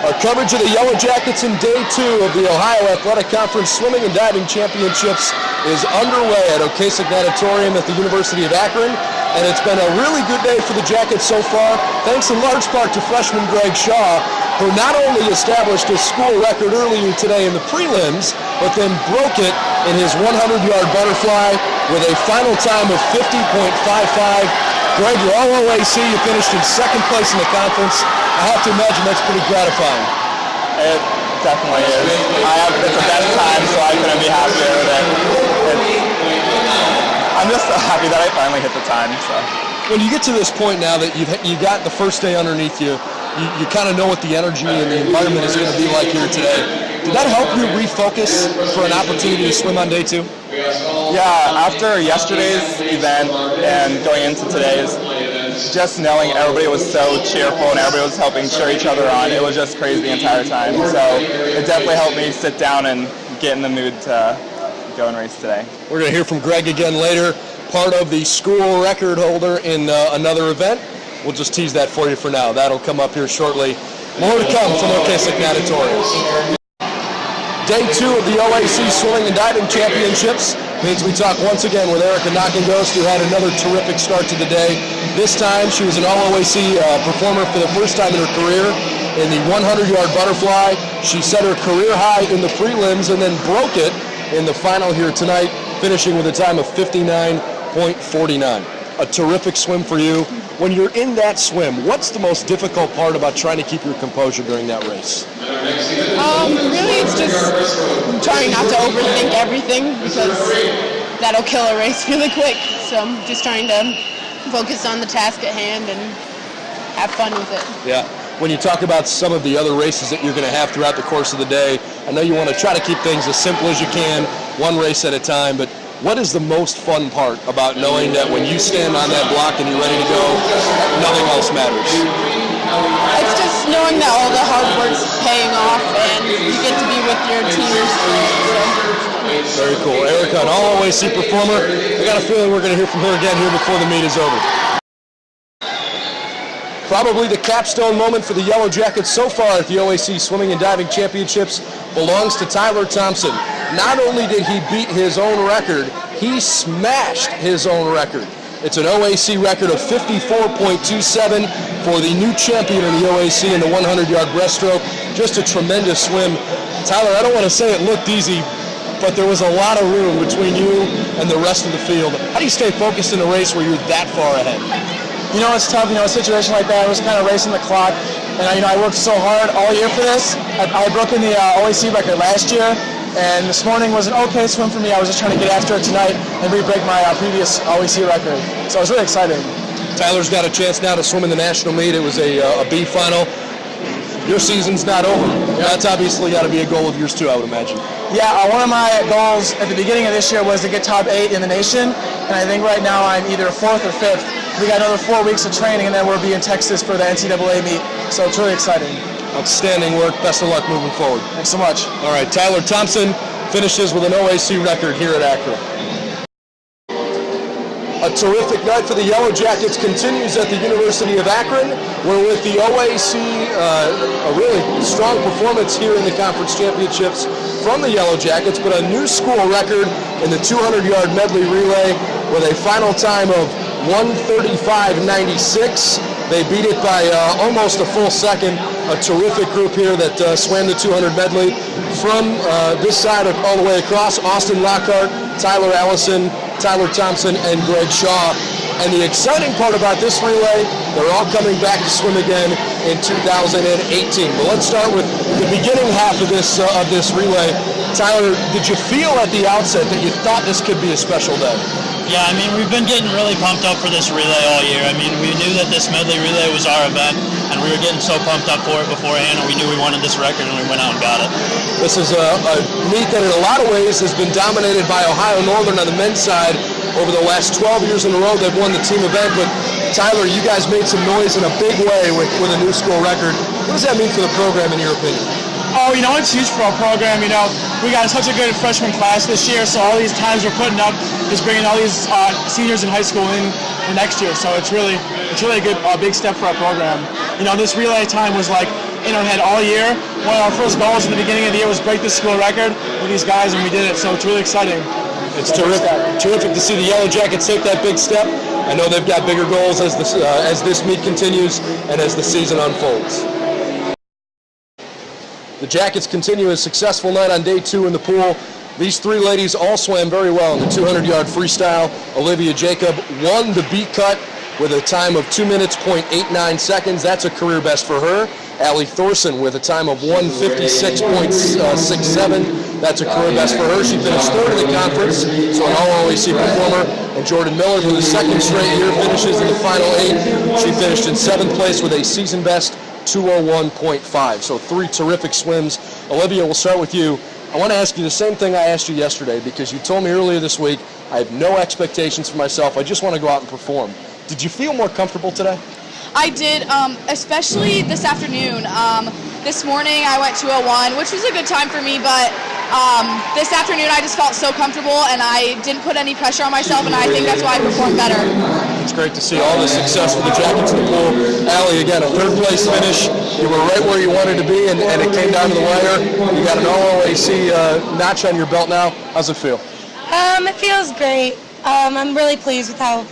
Our coverage of the Yellow Jackets in Day 2 of the Ohio Athletic Conference Swimming and Diving Championships is underway at Ocasek Natatorium at the University of Akron, and it's been a really good day for the Jackets so far, thanks in large part to freshman Greg Shaw, who not only established his school record earlier today in the prelims, but then broke it in his 100-yard butterfly with a final time of 50.55. Greg, you're all OAC. You finished in second place in the conference. I have to imagine that's pretty gratifying. It definitely is. It's the best time, so I couldn't be happier with it. I'm just so happy that I finally hit the time. So when you get to this point now that you got the first day underneath you, you kind of know what the energy and the environment is going to be like here today. Did that help you refocus for an opportunity to swim on Day 2? Yeah, after yesterday's event and going into today's, just knowing everybody was so cheerful and everybody was helping cheer each other on, it was just crazy the entire time. So it definitely helped me sit down and get in the mood to go and race today. We're going to hear from Greg again later, part of the school record holder in another event. We'll just tease that for you for now. That'll come up here shortly. More to come from Ocasek Natatorium. Day 2 of the OAC Swimming and Diving Championships means we talk once again with Erica Knockengost, who had another terrific start to the day. This time she was an All-OAC performer for the first time in her career in the 100-yard butterfly. She set her career high in the prelims and then broke it in the final here tonight, finishing with a time of 59.49. A terrific swim for you. When you're in that swim, what's the most difficult part about trying to keep your composure during that race? Really, it's just trying not to overthink everything, because that'll kill a race really quick. So I'm just trying to focus on the task at hand and have fun with it. Yeah. When you talk about some of the other races that you're going to have throughout the course of the day, I know you want to try to keep things as simple as you can, one race at a time, but what is the most fun part about knowing that when you stand on that block and you're ready to go, nothing else matters? It's just knowing that all the hard work's paying off and you get to be with your teammates. So. Very cool. Erica, an all-OAC performer. I got a feeling we're going to hear from her again here before the meet is over. Probably the capstone moment for the Yellow Jackets so far at the OAC Swimming and Diving Championships belongs to Tyler Thompson. Not only did he beat his own record, he smashed his own record. It's an OAC record of 54.27 for the new champion in the OAC in the 100-yard breaststroke. Just a tremendous swim. Tyler, I don't want to say it looked easy, but there was a lot of room between you and the rest of the field. How do you stay focused in a race where you're that far ahead? You know, it's tough. You know, a situation like that, I was kind of racing the clock. And, I worked so hard all year for this. I broke in the OAC record last year. And this morning was an okay swim for me. I was just trying to get after it tonight and re-break my previous OAC record. So it was really exciting. Tyler's got a chance now to swim in the national meet. It was a B final. Your season's not over. That's obviously got to be a goal of yours too, I would imagine. Yeah, one of my goals at the beginning of this year was to get top 8 in the nation. And I think right now I'm either 4th or 5th. We got another 4 weeks of training, and then we'll be in Texas for the NCAA meet. So it's really exciting. Outstanding work. Best of luck moving forward. Thanks so much. All right, Tyler Thompson finishes with an OAC record here at Akron. A terrific night for the Yellow Jackets continues at the University of Akron, where with the OAC, a really strong performance here in the conference championships from the Yellow Jackets, but a new school record in the 200-yard medley relay with a final time of 1:35.96. They beat it by almost a full second. A terrific group here that swam the 200 medley from this side all the way across. Austin Lockhart, Tyler Allison, Tyler Thompson, and Greg Shaw. And the exciting part about this relay, they're all coming back to swim again in 2018. But let's start with the beginning half of this relay. Tyler, did you feel at the outset that you thought this could be a special day? Yeah, I mean, we've been getting really pumped up for this relay all year. I mean, we knew that this medley relay was our event, and we were getting so pumped up for it beforehand, and we knew we wanted this record, and we went out and got it. This is a meet that in a lot of ways has been dominated by Ohio Northern on the men's side. Over the last 12 years in a row, they've won the team event, but Tyler, you guys made some noise in a big way with a new school record. What does that mean for the program, in your opinion? Oh, it's huge for our program. We got such a good freshman class this year, so all these times we're putting up is bringing all these seniors in high school in for next year. So it's really a good big step for our program. You know, this relay time was like in our head all year. One of our first goals in the beginning of the year was break the school record with these guys, and we did it. So it's really exciting. It's terrific to see the Yellow Jackets take that big step. I know they've got bigger goals as this meet continues and as the season unfolds. The Jackets continue a successful night on day 2 in the pool. These 3 ladies all swam very well in the 200-yard freestyle. Olivia Jacob won the beat cut with a time of 2 minutes, 0.89 seconds. That's a career best for her. Allie Thorson with a time of 1:56.67. That's a career best for her. She finished 3rd in the conference, so an all-OAC performer. And Jordan Miller, for the 2nd straight year, finishes in the final 8. She finished in 7th place with a season best 2:01.5. So 3 terrific swims. Olivia, we'll start with you. I want to ask you the same thing I asked you yesterday, because you told me earlier this week, I have no expectations for myself. I just want to go out and perform. Did you feel more comfortable today? I did, especially this afternoon. This morning I went 2:01, which was a good time for me, but this afternoon I just felt so comfortable and I didn't put any pressure on myself, and I think that's why I performed better. It's great to see all the success with the Jackets in the pool. Allie, again, a 3rd place finish. You were right where you wanted to be, and it came down to the wire. You got an all-OAC notch on your belt now. How's it feel? It feels great. I'm really pleased with how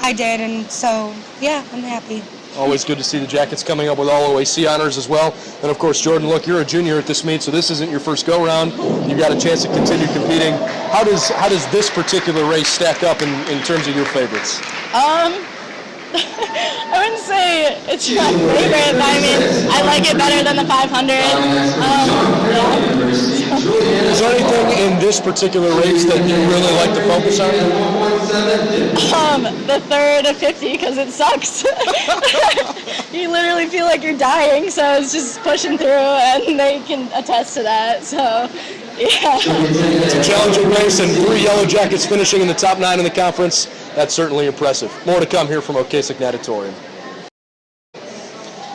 I did, and so, yeah, I'm happy. Always good to see the Jackets coming up with all OAC honors as well. And of course, Jordan, look, you're a junior at this meet, so this isn't your first go-round. You got a chance to continue competing. How does this particular race stack up in terms of your favorites? I wouldn't say it's my favorite, but I mean, I like it better than the 500. Is there anything in this particular race that you really like to focus on? The 3rd at 50, because it sucks. You literally feel like you're dying, so it's just pushing through, and they can attest to that. So, yeah. It's a challenging race, and 3 Yellow Jackets finishing in the top 9 in the conference. That's certainly impressive. More to come here from Ocasek Natatorium.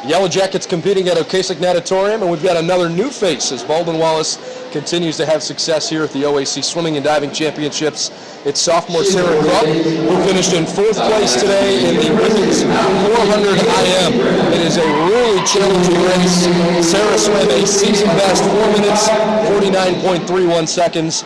Yellow Jackets competing at Ocasek Natatorium, and we've got another new face as Baldwin Wallace continues to have success here at the OAC Swimming and Diving Championships. It's sophomore Sarah Krupp, who finished in 4th place today in the women's 400 IM. It is a really challenging race. Sarah swam a season best 4 minutes, 49.31 seconds.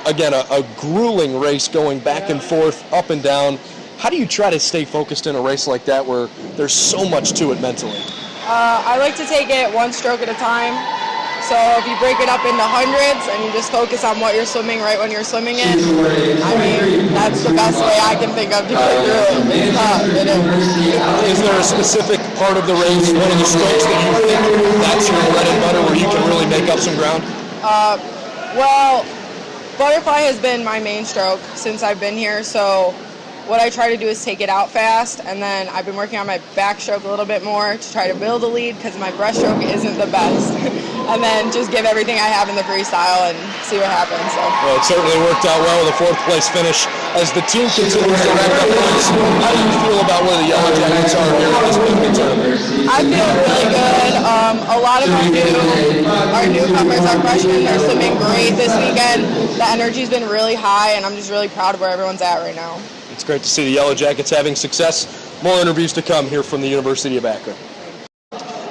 Again, a grueling race going back and forth, up and down. How do you try to stay focused in a race like that where there's so much to it mentally? I like to take it one stroke at a time. So if you break it up into hundreds and you just focus on what you're swimming right when you're swimming it, I mean, that's the best way I can think of to get through it. It's tough. It is. Is there a specific part of the race, one of the strokes that you think that's your bread and butter where you can really make up some ground? Well, butterfly has been my main stroke since I've been here, so what I try to do is take it out fast, and then I've been working on my backstroke a little bit more to try to build a lead because my breaststroke isn't the best. And then just give everything I have in the freestyle and see what happens. So. Well, it certainly worked out well with a 4th place finish. As the team continues to rack up points, how do you feel about where the Yellow Jackets are here in this big tournament? I feel really good. A lot of our newcomers, our freshmen, they're swimming great this weekend. The energy's been really high, and I'm just really proud of where everyone's at right now. It's great to see the Yellow Jackets having success. More interviews to come here from the University of Akron.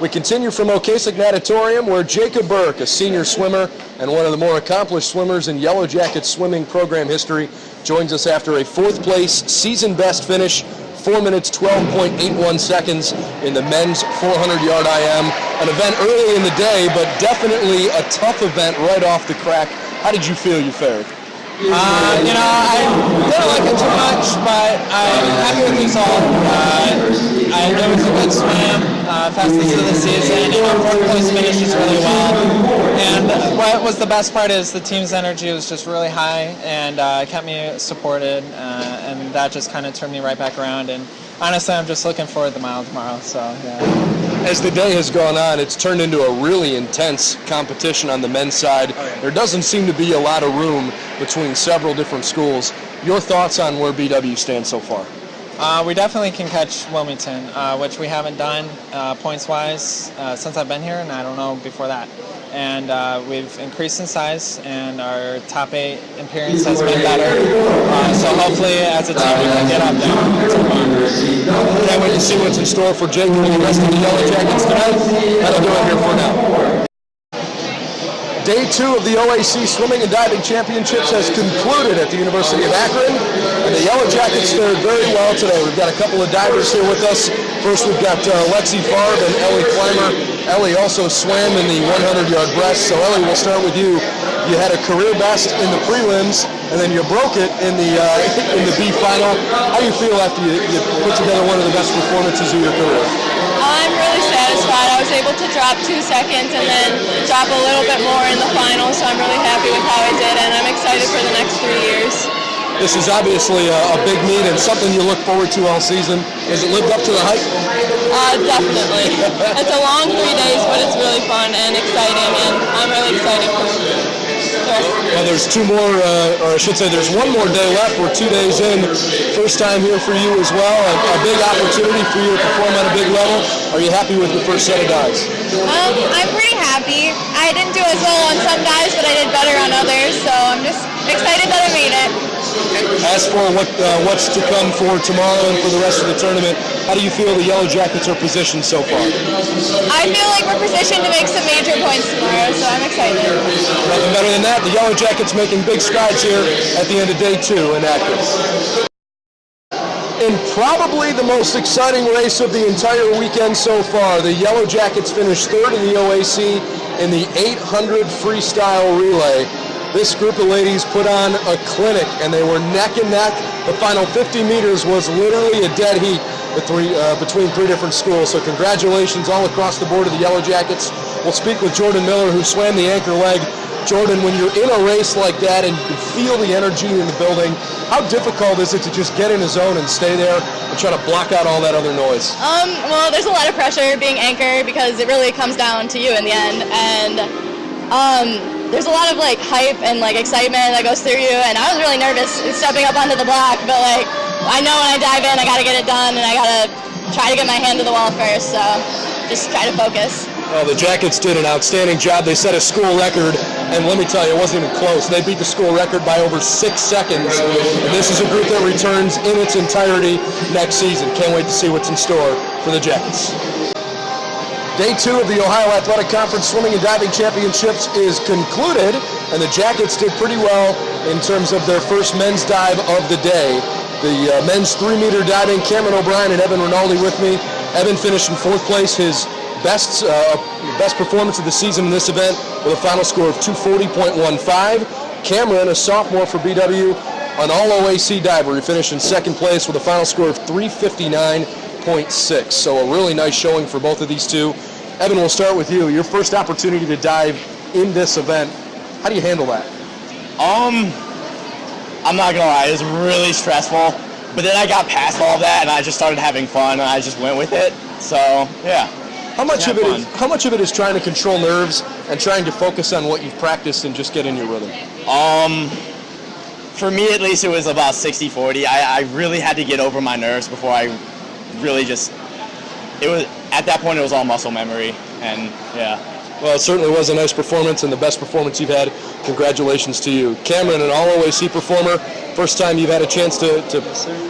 We continue from Ocasek Natatorium, where Jacob Burke, a senior swimmer and one of the more accomplished swimmers in Yellow Jackets swimming program history, joins us after a 4th place season best finish, 4 minutes 12.81 seconds in the men's 400-yard IM. An event early in the day, but definitely a tough event right off the crack. How did you feel you fared? I didn't like it too much, but I'm happy with the result. It was a good swim, fastest of the season, and our 4th place finish is really well. And what was the best part is the team's energy was just really high, and kept me supported, and that just kind of turned me right back around. And honestly, I'm just looking forward to the mile tomorrow. So yeah. As the day has gone on, it's turned into a really intense competition on the men's side. There doesn't seem to be a lot of room between several different schools. Your thoughts on where BW stands so far? We definitely can catch Wilmington, which we haven't done points-wise since I've been here, and I don't know before that. And we've increased in size, and our top 8 appearance has been better. So hopefully, as a team, we can get up there. Can't wait to see what's in store for Jake and the rest of the Yellow Jackets tonight. That'll do it here for now. Day 2 of the OAC Swimming and Diving Championships has concluded at the University of Akron, and the Yellow Jackets fared very well today. We've got a couple of divers here with us. First, we've got Lexi Farb and Ellie Clymer. Ellie also swam in the 100-yard breast, so Ellie, we'll start with you. You had a career best in the prelims, and then you broke it in the B final. How do you feel after you put together one of the best performances of your career? I'm really satisfied. I was able to drop 2 seconds and then drop a little bit more in the final, so I'm really happy with how I did, and I'm excited for the next 3 years. This is obviously a big meet and something you look forward to all season. Has it lived up to the hype? Definitely. It's a long 3 days, but it's really fun and exciting, and I'm really excited for the rest. Well, there's 2 more, or I should say there's 1 more day left. We're 2 days in. First time here for you as well. A big opportunity for you to perform on a big level. Are you happy with the first set of dives? I'm pretty happy. I didn't do as well on some dives, but I did better on others, so I'm just excited that I made it. As for what's to come for tomorrow and for the rest of the tournament, how do you feel the Yellow Jackets are positioned so far? I feel like we're positioned to make some major points tomorrow, so I'm excited. Nothing better than that. The Yellow Jackets making big strides here at the end of day 2 in Akron. In probably the most exciting race of the entire weekend so far, the Yellow Jackets finished 3rd in the OAC in the 800 freestyle relay. This group of ladies put on a clinic, and they were neck and neck. The final 50 meters was literally a dead heat between 3 different schools. So congratulations all across the board to the Yellow Jackets. We'll speak with Jordan Miller, who swam the anchor leg. Jordan, when you're in a race like that and you can feel the energy in the building, how difficult is it to just get in a zone and stay there and try to block out all that other noise? Well, there's a lot of pressure being anchor because it really comes down to you in the end, and there's a lot of hype and excitement that goes through you, and I was really nervous stepping up onto the block, but I know when I dive in I gotta get it done, and I gotta try to get my hand to the wall first, so just try to focus. Well, the Jackets did an outstanding job. They set a school record, and let me tell you, it wasn't even close. They beat the school record by over 6 seconds, and this is a group that returns in its entirety next season. Can't wait to see what's in store for the Jackets. Day 2 of the Ohio Athletic Conference Swimming and Diving Championships is concluded, and the Jackets did pretty well in terms of their first men's dive of the day. The men's 3-meter diving, Cameron O'Brien and Evan Rinaldi with me. Evan finished in 4th place, his best performance of the season in this event with a final score of 240.15. Cameron, a sophomore for BW, an all-OAC diver. He finished in 2nd place with a final score of 359.6. So a really nice showing for both of these two. Evan, we'll start with you. Your first opportunity to dive in this event. How do you handle that? I'm not gonna lie, it was really stressful. But then I got past all that and I just started having fun and I just went with it. So yeah. How much of it is trying to control nerves and trying to focus on what you've practiced and just get in your rhythm? For me at least, it was about 60-40. I really had to get over my nerves before I really at that point it was all muscle memory, and yeah. Well, it certainly was a nice performance and the best performance you've had. Congratulations to you. Cameron, an all-OAC performer. First time you've had a chance to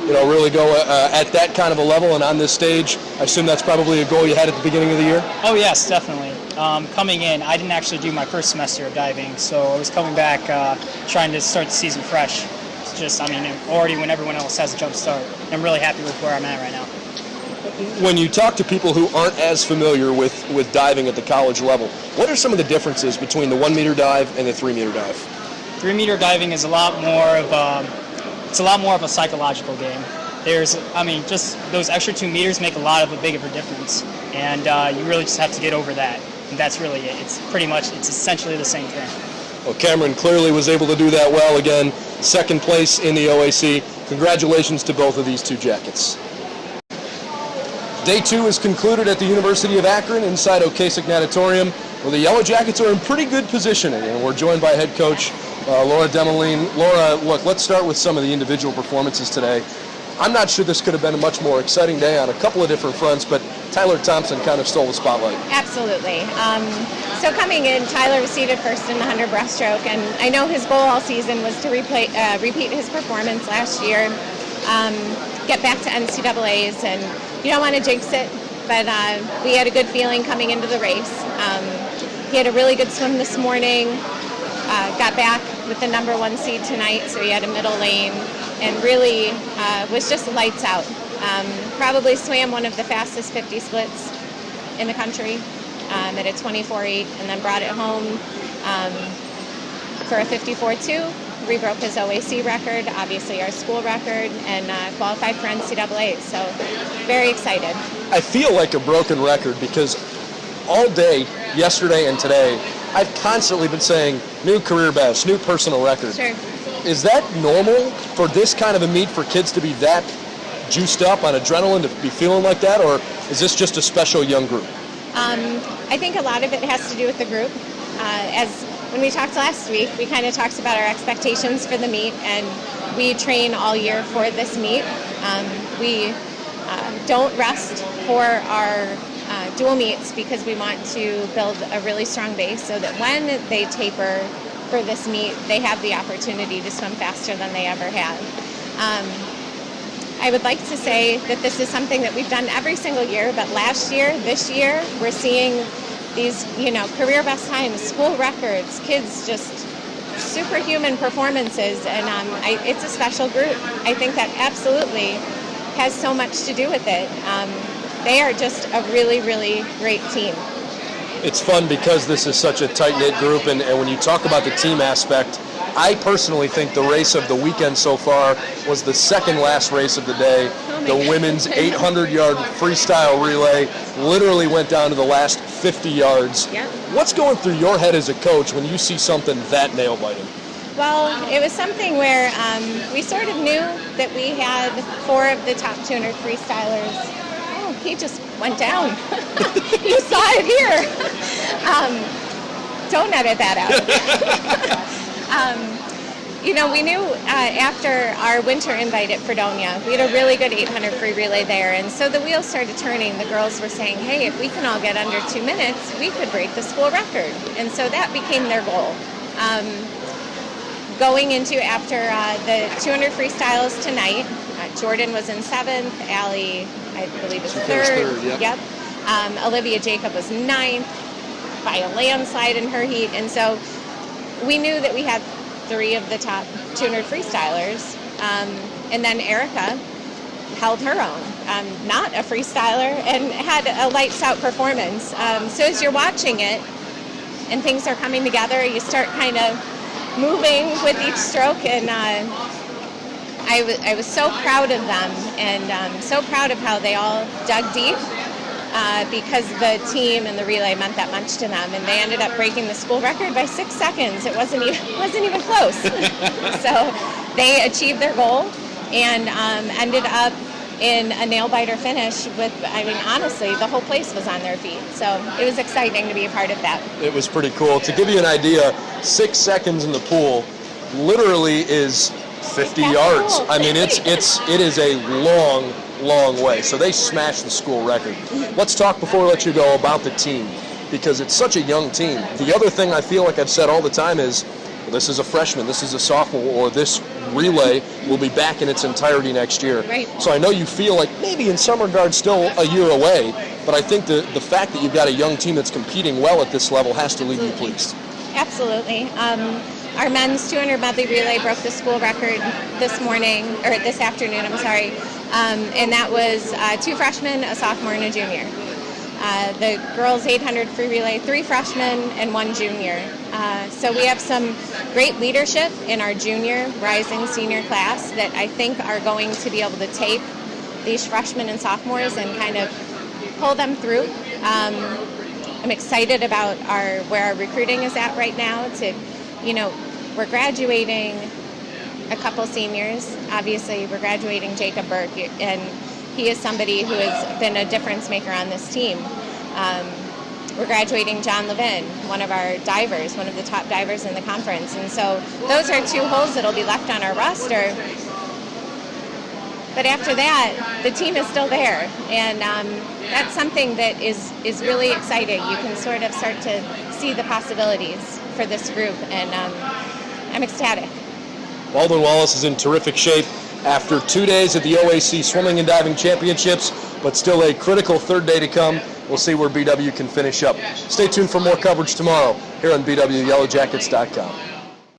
really go at that kind of a level and on this stage. I assume that's probably a goal you had at the beginning of the year? Oh, yes, definitely. Coming in, I didn't actually do my first semester of diving, so I was coming back trying to start the season fresh. It's just, already when everyone else has a jump start. I'm really happy with where I'm at right now. When you talk to people who aren't as familiar with diving at the college level, what are some of the differences between the 1-meter dive and the 3-meter dive? 3-meter diving is a lot more of a psychological game. Just those extra 2 meters make a big of a difference, and you really just have to get over that. And that's really it. It's essentially the same thing. Well, Cameron clearly was able to do that well again. 2nd place in the OAC. Congratulations to both of these two Jackets. Day 2 is concluded at the University of Akron inside Ocasek Natatorium, where the Yellow Jackets are in pretty good positioning, and we're joined by head coach Laura Demoline. Laura, look, let's start with some of the individual performances today. I'm not sure this could have been a much more exciting day on a couple of different fronts, but Tyler Thompson kind of stole the spotlight. Absolutely. So coming in, Tyler was seated first in the 100 breaststroke, and I know his goal all season was to repeat his performance last year, get back to NCAAs, and you don't want to jinx it, but we had a good feeling coming into the race. He had a really good swim this morning, got back with the number 1 seed tonight, so he had a middle lane, and really was just lights out. Probably swam one of the fastest 50 splits in the country at a 24.8, and then brought it home for a 54.2. Rebroke his OAC record, obviously our school record, and qualified for NCAA. So very excited. I feel like a broken record because all day, yesterday and today, I've constantly been saying new career best, new personal record. Sure. Is that normal for this kind of a meet for kids to be that juiced up on adrenaline, to be feeling like that, or is this just a special young group? I think a lot of it has to do with the group. When we talked last week, we kind of talked about our expectations for the meet, and we train all year for this meet. We don't rest for our dual meets because we want to build a really strong base so that when they taper for this meet, they have the opportunity to swim faster than they ever have. I would like to say that this is something that we've done every single year, but this year, we're seeing these, career best times, school records, kids just superhuman performances, and it's a special group. I think that absolutely has so much to do with it. They are just a really, really great team. It's fun because this is such a tight-knit group, and when you talk about the team aspect, I personally think the race of the weekend so far was the second last race of the day. The women's 800-yard freestyle relay literally went down to the last 50 yards. Yep. What's going through your head as a coach when you see something that nail-biting? Well, it was something where we sort of knew that we had 4 of the top 200 freestylers. Oh, he just went down. You saw it here. Don't edit that out. We knew after our winter invite at Fredonia, we had a really good 800 free relay there, and so the wheels started turning. The girls were saying, hey, if we can all get under 2 minutes, we could break the school record, and so that became their goal. Going into after the 200 freestyles tonight, Jordan was in 7th, Allie, I believe, was 3rd. Yep. Olivia Jacob was 9th by a landslide in her heat, and so we knew that we had 3 of the top 200 freestylers, and then Erica held her own, not a freestyler, and had a lights out performance. So as you're watching it and things are coming together, you start kind of moving with each stroke, and I was so proud of them, and so proud of how they all dug deep. Because the team and the relay meant that much to them, and they ended up breaking the school record by 6 seconds. It wasn't even close. So they achieved their goal and ended up in a nail-biter finish with, honestly, the whole place was on their feet. So it was exciting to be a part of that. It was pretty cool. To give you an idea, 6 seconds in the pool literally is 50 yards. It is a long way. So they smashed the school record. Let's talk before we let you go about the team, because it's such a young team. The other thing I feel like I've said all the time is, this is a freshman, this is a sophomore, or this relay will be back in its entirety next year. Right. So I know you feel like maybe in some regards still a year away, but I think the fact that you've got a young team that's competing well at this level has to leave you pleased. Absolutely. Our men's 200 medley relay broke the school record this afternoon, and that was 2 freshmen, a sophomore, and a junior. The girls 800 free relay, 3 freshmen and 1 junior. So we have some great leadership in our junior rising senior class that I think are going to be able to take these freshmen and sophomores and kind of pull them through. I'm excited about where our recruiting is at right now. We're graduating a couple seniors. Obviously, we're graduating Jacob Burke, and he is somebody who has been a difference maker on this team. We're graduating John Levin, one of our divers, one of the top divers in the conference. And so those are 2 holes that will be left on our roster. But after that, the team is still there, and that's something that is really exciting. You can sort of start to see the possibilities for this group, and I'm ecstatic. Baldwin Wallace is in terrific shape after 2 days at the OAC Swimming and Diving Championships, but still a critical third day to come. We'll see where BW can finish up. Stay tuned for more coverage tomorrow here on BWYellowJackets.com.